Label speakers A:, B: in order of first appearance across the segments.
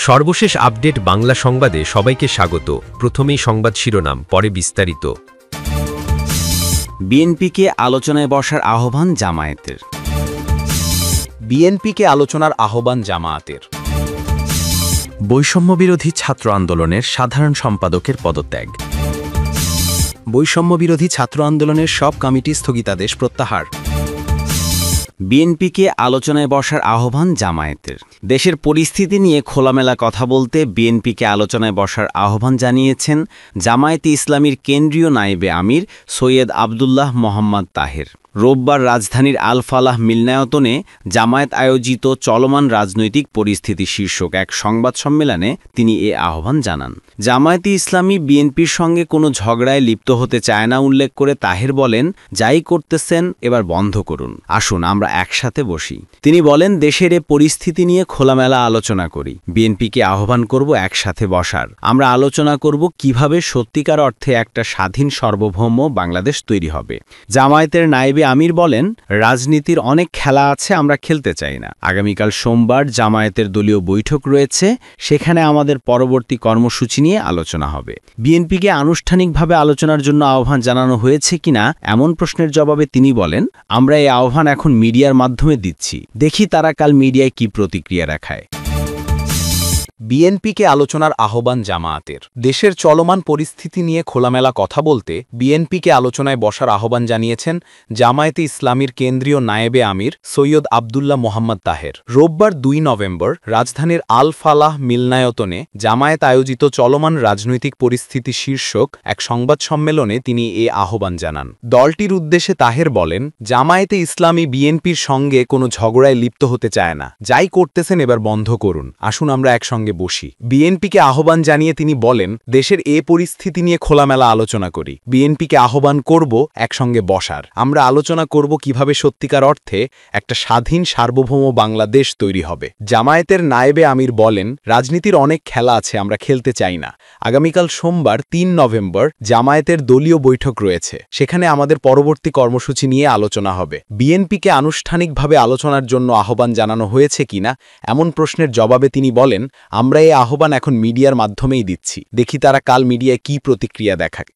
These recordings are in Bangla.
A: সর্বশেষ আপডেট বাংলা সংবাদে সবাইকে স্বাগত। প্রথমেই সংবাদ শিরোনাম, পরে বিস্তারিত।
B: বিএনপিকে আলোচনায় বসার আহ্বান জামায়াতের।
C: বিএনপিকে আলোচনার আহ্বান জামায়াতের।
A: বৈষম্যবিরোধী ছাত্র আন্দোলনের সাধারণ সম্পাদকের পদত্যাগ।
C: বৈষম্যবিরোধী ছাত্র আন্দোলনের সব কমিটি স্থগিতাদেশ প্রত্যাহার।
B: বিএনপিকে আলোচনায় বসার আহ্বান জামায়াতের। দেশের পরিস্থিতি নিয়ে খোলামেলা কথা বলতে বিএনপিকে আলোচনায় বসার আহ্বান জানিয়েছেন জামায়াতে ইসলামীর কেন্দ্রীয় নায়েবে আমির সৈয়দ আবদুল্লাহ মোহাম্মদ তাহের। রোববার রাজধানীর আল ফালাহ মিলনায়তনে জামায়াত আয়োজিত চলমান রাজনৈতিক পরিস্থিতি শীর্ষক এক সংবাদ সম্মেলনে তিনি এ আহ্বান জানান। জামায়াতে ইসলামী বিএনপির সঙ্গে কোনো ঝগড়ায় লিপ্ত হতে চায় না উল্লেখ করে তাহের বলেন, যাই করতেছেন এবার বন্ধ করুন, আসুন আমরা একসাথে বসি। তিনি বলেন, দেশের এ পরিস্থিতি নিয়ে খোলামেলা আলোচনা করি। বিএনপিকে আহ্বান করব একসাথে বসার। আমরা আলোচনা করব কিভাবে সত্যিকার অর্থে একটা স্বাধীন সার্বভৌম বাংলাদেশ তৈরি হবে। জামায়াতের নায়েবে আমির বলেন, রাজনীতির অনেক খেলা আছে, আমরা খেলতে চাই না। আগামীকাল সোমবার জামায়াতের দলীয় বৈঠক রয়েছে, সেখানে আমাদের পরবর্তী কর্মসূচি নিয়ে আলোচনা হবে। বিএনপিকে আনুষ্ঠানিকভাবে আলোচনার জন্য আহ্বান জানানো হয়েছে কিনা এমন প্রশ্নের জবাবে তিনি বলেন, আমরা এই আহ্বান এখন মিডিয়ার মাধ্যমে দিচ্ছি, দেখি তারা কাল মিডিয়ায় কি প্রতিক্রিয়া দেখায়।
C: বিএনপিকে আলোচনার আহ্বান জামায়াতের। দেশের চলমান পরিস্থিতি নিয়ে খোলামেলা কথা বলতে বিএনপিকে আলোচনায় বসার আহ্বান জানিয়েছেন জামায়াতে ইসলামীর কেন্দ্রীয় নায়েবে আমির সৈয়দ আবদুল্লাহ মোহাম্মদ তাহের। রোববার ২ নভেম্বর রাজধানীর আল ফালাহ মিলনায়তনে জামায়াত আয়োজিত চলমান রাজনৈতিক পরিস্থিতি শীর্ষক এক সংবাদ সম্মেলনে তিনি এ আহ্বান জানান। দলটির উদ্দেশ্যে তাহের বলেন, জামায়াতে ইসলামী বিএনপির সঙ্গে কোনো ঝগড়ায় লিপ্ত হতে চায় না। যাই করতেছেন এবার বন্ধ করুন, আসুন আমরা একসঙ্গে বসি। বিএনপিকে আহ্বান জানিয়ে তিনি বলেন, দেশের এ পরিস্থিতি নিয়ে খোলামেলা আলোচনা করি। বিএনপিকে আহ্বান করব একসঙ্গে বসার। আমরা আলোচনা করব কিভাবে সত্যিকার অর্থে একটা স্বাধীন সার্বভৌম বাংলাদেশ তৈরি হবে। জামায়াতের নায়েবে আমির বলেন, রাজনীতির অনেক খেলা আছে, আমরা খেলতে চাই না। আগামীকাল সোমবার ৩ নভেম্বর জামায়াতের দলীয় বৈঠক রয়েছে, সেখানে আমাদের পরবর্তী কর্মসূচি নিয়ে আলোচনা হবে। বিএনপিকে আনুষ্ঠানিকভাবে আলোচনার জন্য আহ্বান জানানো হয়েছে কিনা এমন প্রশ্নের জবাবে তিনি বলেন, আমরা এই আহ্বান এখন মিডিয়ার মাধ্যমেই দিচ্ছি, দেখি তারা কাল মিডিয়ায় কি প্রতিক্রিয়া দেখায়।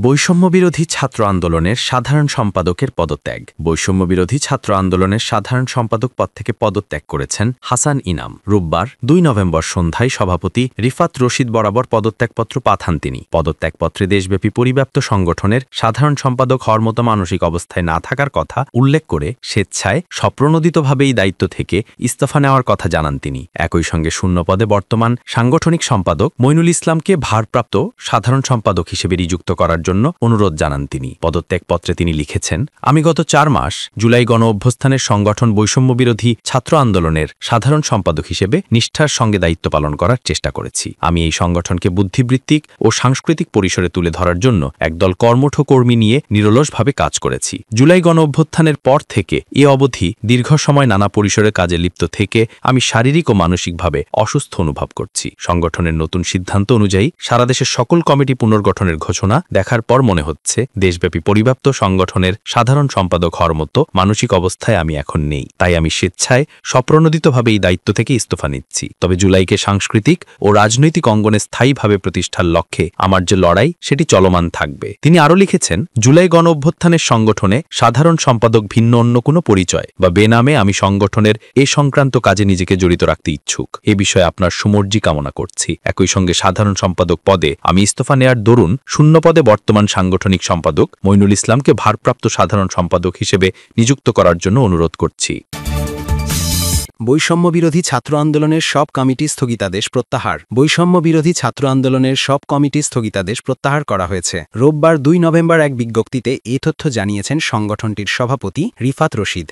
A: বৈষম্যবিরোধী ছাত্র আন্দোলনের সাধারণ সম্পাদকের পদত্যাগ। বৈষম্যবিরোধী ছাত্র আন্দোলনের সাধারণ সম্পাদক পদ থেকে পদত্যাগ করেছেন হাসান ইনাম। রোববার ২ নভেম্বর সন্ধ্যায় সভাপতি রিফাত রশিদ বরাবর পদত্যাগপত্র পাঠান তিনি। পদত্যাগপত্রে দেশব্যাপী পরিব্যাপ্ত সংগঠনের সাধারণ সম্পাদক হওয়ার মতো মানসিক অবস্থায় না থাকার কথা উল্লেখ করে স্বেচ্ছায় স্বপ্রণোদিতভাবে এই দায়িত্ব থেকে ইস্তফা নেওয়ার কথা জানান তিনি। একই সঙ্গে শূন্য পদে বর্তমান সাংগঠনিক সম্পাদক মইনুল ইসলামকে ভারপ্রাপ্ত সাধারণ সম্পাদক হিসেবে নিযুক্ত করার জন্য অনুরোধ জানান তিনি। পদত্যাগপত্রে তিনি লিখেছেন, আমি গত ৪ মাস জুলাই গণ অভ্যুত্থানের সংগঠন বৈষম্যবিরোধী ছাত্র আন্দোলনের সাধারণ সম্পাদক হিসেবে নিষ্ঠার সঙ্গে দায়িত্ব পালন করার চেষ্টা করেছি। আমি এই সংগঠনকে বুদ্ধিবৃত্তিক ও সাংস্কৃতিক পরিসরে তুলে ধরার জন্য একদল কর্মঠ কর্মী নিয়ে নিরলসভাবে কাজ করেছি। জুলাই গণ অভ্যুত্থানের পর থেকে এ অবধি দীর্ঘ সময় নানা পরিসরে কাজে লিপ্ত থেকে আমি শারীরিক ও মানসিকভাবে অসুস্থ অনুভব করছি। সংগঠনের নতুন সিদ্ধান্ত অনুযায়ী সারা দেশের সকল কমিটি পুনর্গঠনের ঘোষণা দেখার পর মনে হচ্ছে দেশব্যাপী পরিব্যাপ্ত সংগঠনের সাধারণ সম্পাদক হওয়ার মতো মানসিক অবস্থায় আমি এখন নেই। তাই আমি স্বেচ্ছায় স্বপ্রণোদিতভাবে এই দায়িত্ব থেকে ইস্তফা নিচ্ছি। তবে জুলাইকে সাংস্কৃতিক ও রাজনৈতিক অঙ্গনে স্থায়ীভাবে প্রতিষ্ঠার লক্ষ্যে আমার যে লড়াই সেটি চলমান থাকবে। তিনি আরও লিখেছেন, জুলাই গণ অভ্যুত্থানের সংগঠনে সাধারণ সম্পাদক ভিন্ন অন্য কোনো পরিচয় বা বেনামে আমি সংগঠনের এ সংক্রান্ত কাজে নিজেকে জড়িত রাখতে ইচ্ছুক। এ বিষয়ে আপনার সুমর্জি কামনা করছি। একই সঙ্গে সাধারণ সম্পাদক পদে আমি ইস্তফা নেয়ার দরুন শূন্য পদে বর্তমান সাংগঠনিক সম্পাদক মইনুল ইসলামকে ভারপ্রাপ্ত সাধারণ সম্পাদক হিসেবে নিযুক্ত করার জন্য অনুরোধ করছি।
C: বৈষম্যবিরোধী ছাত্র আন্দোলনের সব কমিটি স্থগিতাদেশ প্রত্যাহার। বৈষম্যবিরোধী ছাত্র আন্দোলনের সব কমিটি স্থগিতাদেশ প্রত্যাহার করা হয়েছে। রোববার ২ নভেম্বর এক বিজ্ঞপ্তিতে এ তথ্য জানিয়েছেন সংগঠনটির সভাপতি রিফাত রশিদ।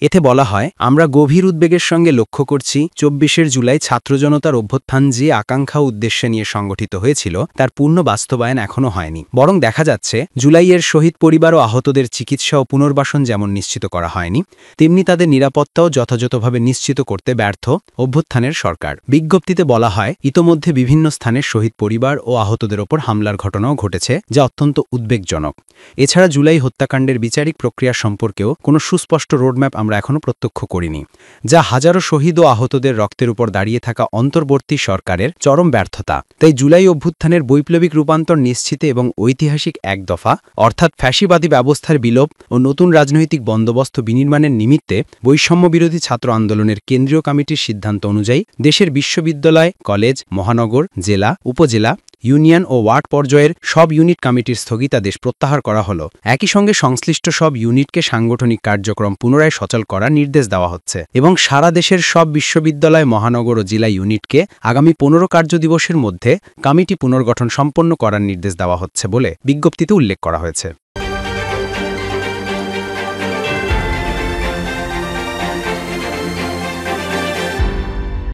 C: এতে বলা হয়, আমরা গভীর উদ্বেগের সঙ্গে লক্ষ্য করছি ২৪ জুলাই ছাত্র জনতার অভ্যুত্থান যে আকাঙ্ক্ষা উদ্দেশ্যে নিয়ে সংগঠিত হয়েছিল তার পূর্ণ বাস্তবায়ন এখনও হয়নি। বরং দেখা যাচ্ছে জুলাইয়ের শহীদ পরিবার ও আহতদের চিকিৎসা ও পুনর্বাসন যেমন নিশ্চিত করা হয়নি, তেমনি তাদের নিরাপত্তাও যথাযথভাবে নিশ্চিত নিশ্চিত করতে ব্যর্থ অভ্যুত্থানের সরকার। বিজ্ঞপ্তিতে বলা হয়, ইতোমধ্যে বিভিন্ন স্থানের শহীদ পরিবার ও আহতদের ওপর হামলার ঘটনাও ঘটেছে, যা অত্যন্ত উদ্বেগজনক। এছাড়া জুলাই হত্যাকাণ্ডের বিচারিক প্রক্রিয়া সম্পর্কেও কোনো সুস্পষ্ট রোডম্যাপ আমরা এখনও প্রত্যক্ষ করিনি, যা হাজারো শহীদ ও আহতদের রক্তের উপর দাঁড়িয়ে থাকা অন্তর্বর্তী সরকারের চরম ব্যর্থতা। তাই জুলাই অভ্যুত্থানের বৈপ্লবিক রূপান্তর নিশ্চিতে এবং ঐতিহাসিক এক দফা অর্থাৎ ফ্যাসিবাদী ব্যবস্থার বিলোপ ও নতুন রাজনৈতিক বন্দোবস্ত বিনির্মাণের নিমিত্তে বৈষম্যবিরোধী ছাত্র আন্দোলনের কেন্দ্রীয় কমিটির সিদ্ধান্ত অনুযায়ী দেশের বিশ্ববিদ্যালয়, কলেজ, মহানগর, জেলা, উপজেলা, ইউনিয়ন ও ওয়ার্ড পর্যায়ের সব ইউনিট কমিটির স্থগিতাদেশ প্রত্যাহার করা হলো। একই সঙ্গে সংশ্লিষ্ট সব ইউনিটকে সাংগঠনিক কার্যক্রম পুনরায় সচল করার নির্দেশ দেওয়া হচ্ছে এবং সারা দেশের সব বিশ্ববিদ্যালয়, মহানগর ও জেলা ইউনিটকে আগামী 15 কার্যদিবসের মধ্যে কমিটি পুনর্গঠন সম্পন্ন করার নির্দেশ দেওয়া হচ্ছে বলে বিজ্ঞপ্তিতে উল্লেখ করা হয়েছে।